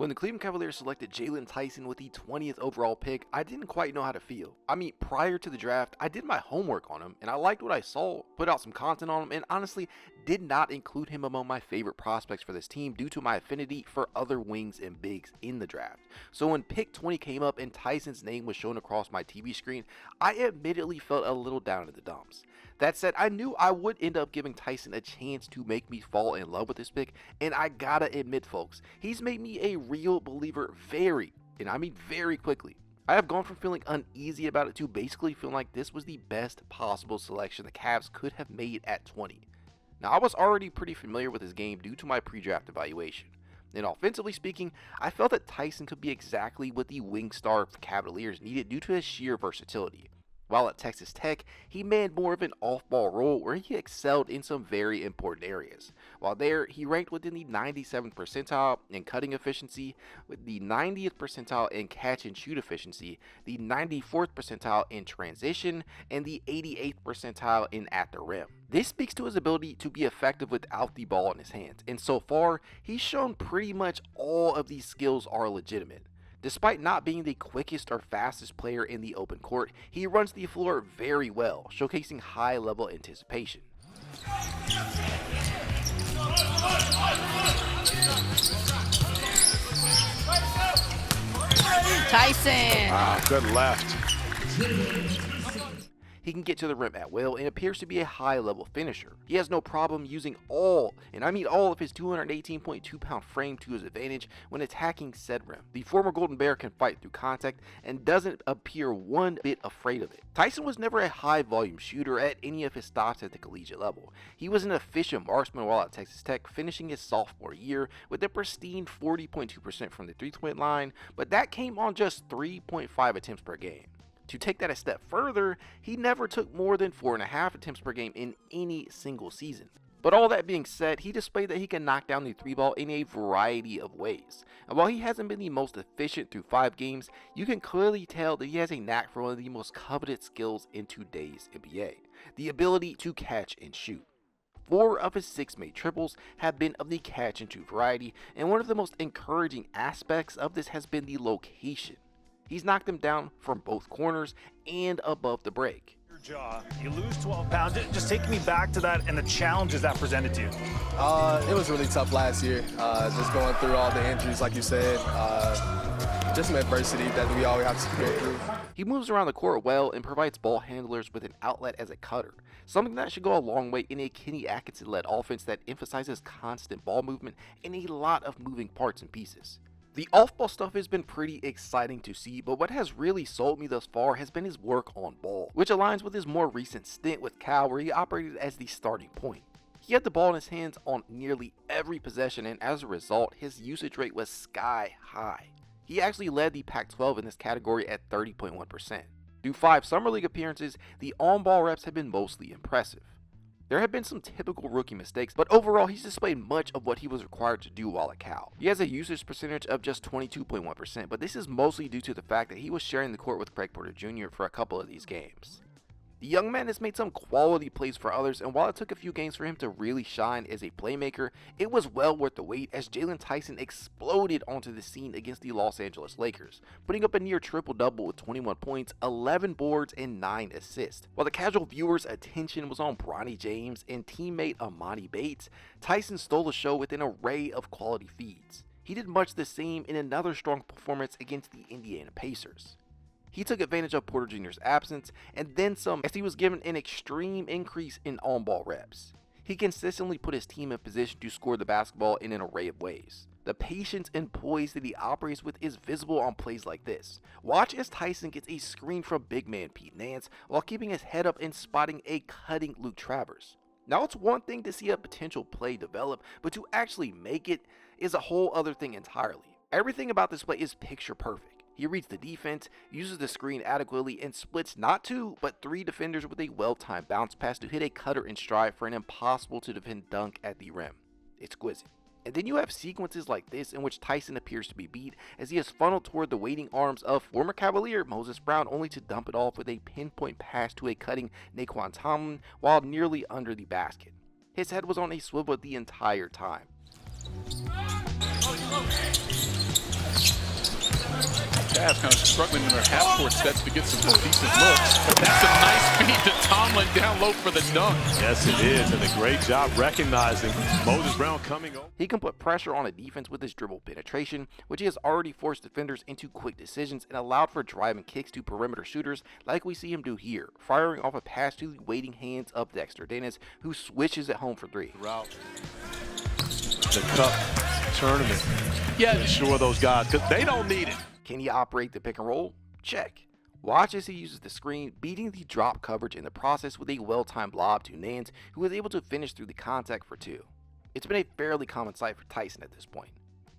When the Cleveland Cavaliers selected Jaylon Tyson with the 20th overall pick, I didn't quite know how to feel. I mean, prior to the draft, I did my homework on him, and I liked what I saw, put out some content on him, and honestly, did not include him among my favorite prospects for this team due to my affinity for other wings and bigs in the draft. So when pick 20 came up and Tyson's name was shown across my TV screen, I admittedly felt a little down in the dumps. That said, I knew I would end up giving Tyson a chance to make me fall in love with this pick, and I gotta admit, folks, he's made me a real believer very, and I mean very quickly. I have gone from feeling uneasy about it to basically feeling like this was the best possible selection the Cavs could have made at 20. Now, I was already pretty familiar with his game due to my pre-draft evaluation. And offensively speaking, I felt that Tyson could be exactly what the wing star Cavaliers needed due to his sheer versatility. While at Texas Tech, he manned more of an off-ball role where he excelled in some very important areas. While there, he ranked within the 97th percentile in cutting efficiency, with the 90th percentile in catch and shoot efficiency, the 94th percentile in transition, and the 88th percentile in at the rim. This speaks to his ability to be effective without the ball in his hands, and so far, he's shown pretty much all of these skills are legitimate. Despite not being the quickest or fastest player in the open court, he runs the floor very well, showcasing high-level anticipation. Tyson! Good left. He can get to the rim at will and appears to be a high-level finisher. He has no problem using all, and I mean all, of his 218.2-pound frame to his advantage when attacking said rim. The former Golden Bear can fight through contact and doesn't appear one bit afraid of it. Tyson was never a high-volume shooter at any of his stops at the collegiate level. He was an efficient marksman while at Texas Tech, finishing his sophomore year with a pristine 40.2% from the three-point line, but that came on just 3.5 attempts per game. To take that a step further, he never took more than 4.5 attempts per game in any single season. But all that being said, he displayed that he can knock down the three ball in a variety of ways. And while he hasn't been the most efficient through 5 games, you can clearly tell that he has a knack for one of the most coveted skills in today's NBA, the ability to catch and shoot. 4 of his 6 made triples have been of the catch and shoot variety, and one of the most encouraging aspects of this has been the location. He's knocked them down from both corners and above the break. Your jaw, you lose 12 pounds. Just take me back to that and the challenges that presented to you. It was really tough last year. Just going through all the injuries, like you said. Just some adversity that we always have to go through. He moves around the court well and provides ball handlers with an outlet as a cutter, something that should go a long way in a Kenny Atkinson-led offense that emphasizes constant ball movement and a lot of moving parts and pieces. The off-ball stuff has been pretty exciting to see, but what has really sold me thus far has been his work on ball, which aligns with his more recent stint with Cal where he operated as the starting point. He had the ball in his hands on nearly every possession, and as a result, his usage rate was sky high. He actually led the Pac-12 in this category at 30.1%. Through 5 Summer League appearances, the on-ball reps have been mostly impressive. There have been some typical rookie mistakes, but overall he's displayed much of what he was required to do while at Cal. He has a usage percentage of just 22.1%, but this is mostly due to the fact that he was sharing the court with Craig Porter Jr. for a couple of these games. The young man has made some quality plays for others, and while it took a few games for him to really shine as a playmaker, it was well worth the wait as Jaylon Tyson exploded onto the scene against the Los Angeles Lakers, putting up a near triple-double with 21 points, 11 boards, and 9 assists. While the casual viewer's attention was on Bronny James and teammate Amani Bates, Tyson stole the show with an array of quality feeds. He did much the same in another strong performance against the Indiana Pacers. He took advantage of Porter Jr.'s absence and then some as he was given an extreme increase in on-ball reps. He consistently put his team in position to score the basketball in an array of ways. The patience and poise that he operates with is visible on plays like this. Watch as Tyson gets a screen from big man Pete Nance while keeping his head up and spotting a cutting Luke Travers. Now, it's one thing to see a potential play develop, but to actually make it is a whole other thing entirely. Everything about this play is picture perfect. He reads the defense, uses the screen adequately, and splits not 2, but 3 defenders with a well-timed bounce pass to hit a cutter in stride for an impossible-to-defend dunk at the rim. Exquisite. And then you have sequences like this in which Tyson appears to be beat as he is funneled toward the waiting arms of former Cavalier Moses Brown, only to dump it off with a pinpoint pass to a cutting Naquan Tomlin while nearly under the basket. His head was on a swivel the entire time. Cavs kind of struggling in their half-court sets to get some decent looks. But that's a nice feed to Tomlin down low for the dunk. Yes, it is, and a great job recognizing Moses Brown coming over. He can put pressure on a defense with his dribble penetration, which he has already forced defenders into quick decisions and allowed for driving kicks to perimeter shooters like we see him do here, firing off a pass to the waiting hands of Dexter Dennis, who switches it home for three. Throughout the Cup tournament. Yeah, Ensure those guys, because they don't need it. Can he operate the pick and roll? Check. Watch as he uses the screen, beating the drop coverage in the process with a well-timed lob to Nance, who was able to finish through the contact for two. It's been a fairly common sight for Tyson at this point.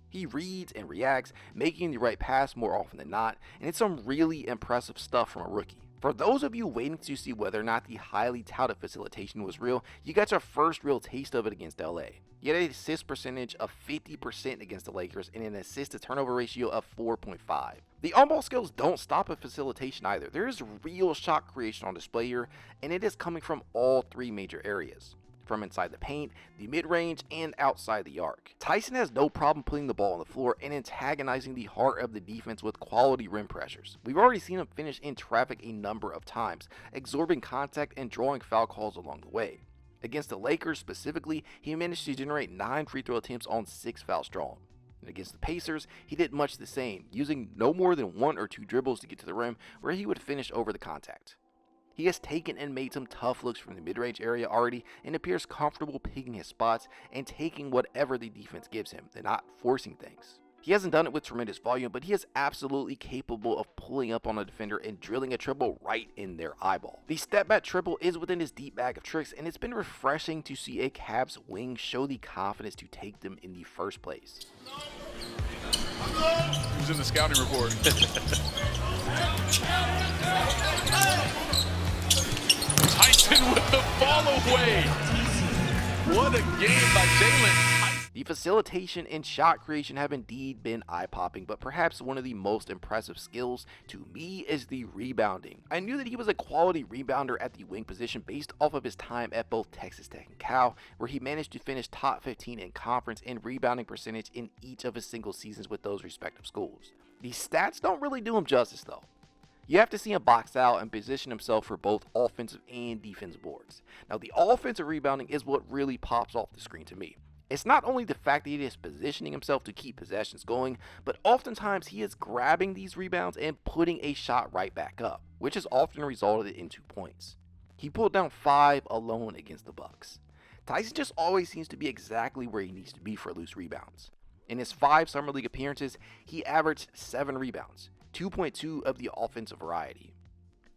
He reads and reacts, making the right pass more often than not, and it's some really impressive stuff from a rookie. For those of you waiting to see whether or not the highly touted facilitation was real, you got your first real taste of it against LA. You had an assist percentage of 50% against the Lakers and an assist to turnover ratio of 4.5. The on-ball skills don't stop at facilitation either. There is real shot creation on display here, and it is coming from all three major areas. From inside the paint, the mid-range, and outside the arc. Tyson has no problem putting the ball on the floor and antagonizing the heart of the defense with quality rim pressures. We've already seen him finish in traffic a number of times, absorbing contact and drawing foul calls along the way. Against the Lakers specifically, he managed to generate 9 free throw attempts on 6 fouls drawn. And against the Pacers, he did much the same, using no more than 1 or 2 dribbles to get to the rim where he would finish over the contact. He has taken and made some tough looks from the mid-range area already and appears comfortable picking his spots and taking whatever the defense gives him and not forcing things. He hasn't done it with tremendous volume, but he is absolutely capable of pulling up on a defender and drilling a triple right in their eyeball. The step back triple is within his deep bag of tricks, and it's been refreshing to see a Cavs wing show the confidence to take them in the first place. He was in the scouting report. Tyson with the fall away. What a game by Jaylon. The facilitation and shot creation have indeed been eye-popping, but perhaps one of the most impressive skills to me is the rebounding. I knew that he was a quality rebounder at the wing position based off of his time at both Texas Tech and Cal, where he managed to finish top 15 in conference in rebounding percentage in each of his single seasons with those respective schools. The stats don't really do him justice though. You have to see him box out and position himself for both offensive and defensive boards. Now, the offensive rebounding is what really pops off the screen to me. It's not only the fact that he is positioning himself to keep possessions going, but oftentimes he is grabbing these rebounds and putting a shot right back up, which has often resulted in 2 points. He pulled down 5 alone against the Bucks. Tyson just always seems to be exactly where he needs to be for loose rebounds. In his 5 Summer League appearances, he averaged 7 rebounds, 2.2 of the offensive variety.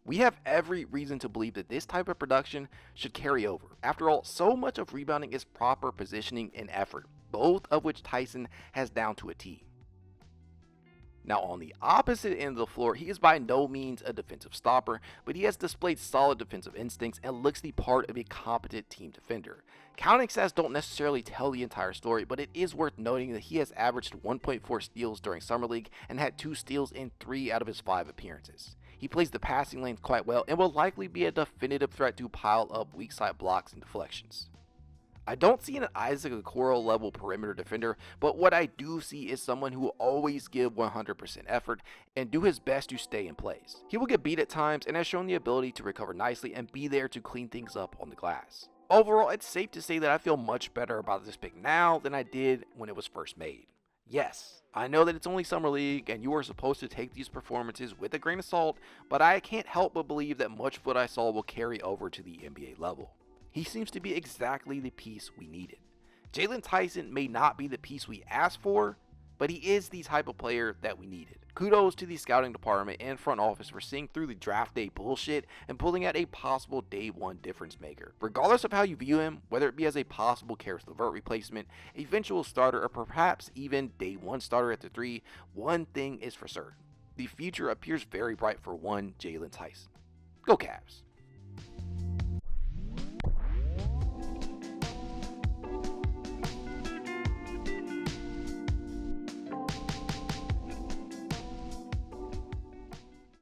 We have every reason to believe that this type of production should carry over. After all, so much of rebounding is proper positioning and effort, both of which Tyson has down to a T. Now, on the opposite end of the floor, he is by no means a defensive stopper, but he has displayed solid defensive instincts and looks the part of a competent team defender. Counting stats don't necessarily tell the entire story, but it is worth noting that he has averaged 1.4 steals during Summer League and had 2 steals in 3 out of his 5 appearances. He plays the passing lanes quite well and will likely be a definitive threat to pile up weak side blocks and deflections. I don't see an Isaac Okoro level perimeter defender, but what I do see is someone who will always give 100% effort and do his best to stay in place. He will get beat at times and has shown the ability to recover nicely and be there to clean things up on the glass. Overall, it's safe to say that I feel much better about this pick now than I did when it was first made. Yes, I know that it's only Summer League and you are supposed to take these performances with a grain of salt, but I can't help but believe that much of what I saw will carry over to the NBA level. He seems to be exactly the piece we needed. Jaylon Tyson may not be the piece we asked for, but he is the type of player that we needed. Kudos to the scouting department and front office for seeing through the draft day bullshit and pulling out a possible day one difference maker. Regardless of how you view him, whether it be as a possible Karis LeVert replacement, eventual starter, or perhaps even day one starter at the 3, one thing is for certain. The future appears very bright for one Jaylon Tyson. Go Cavs!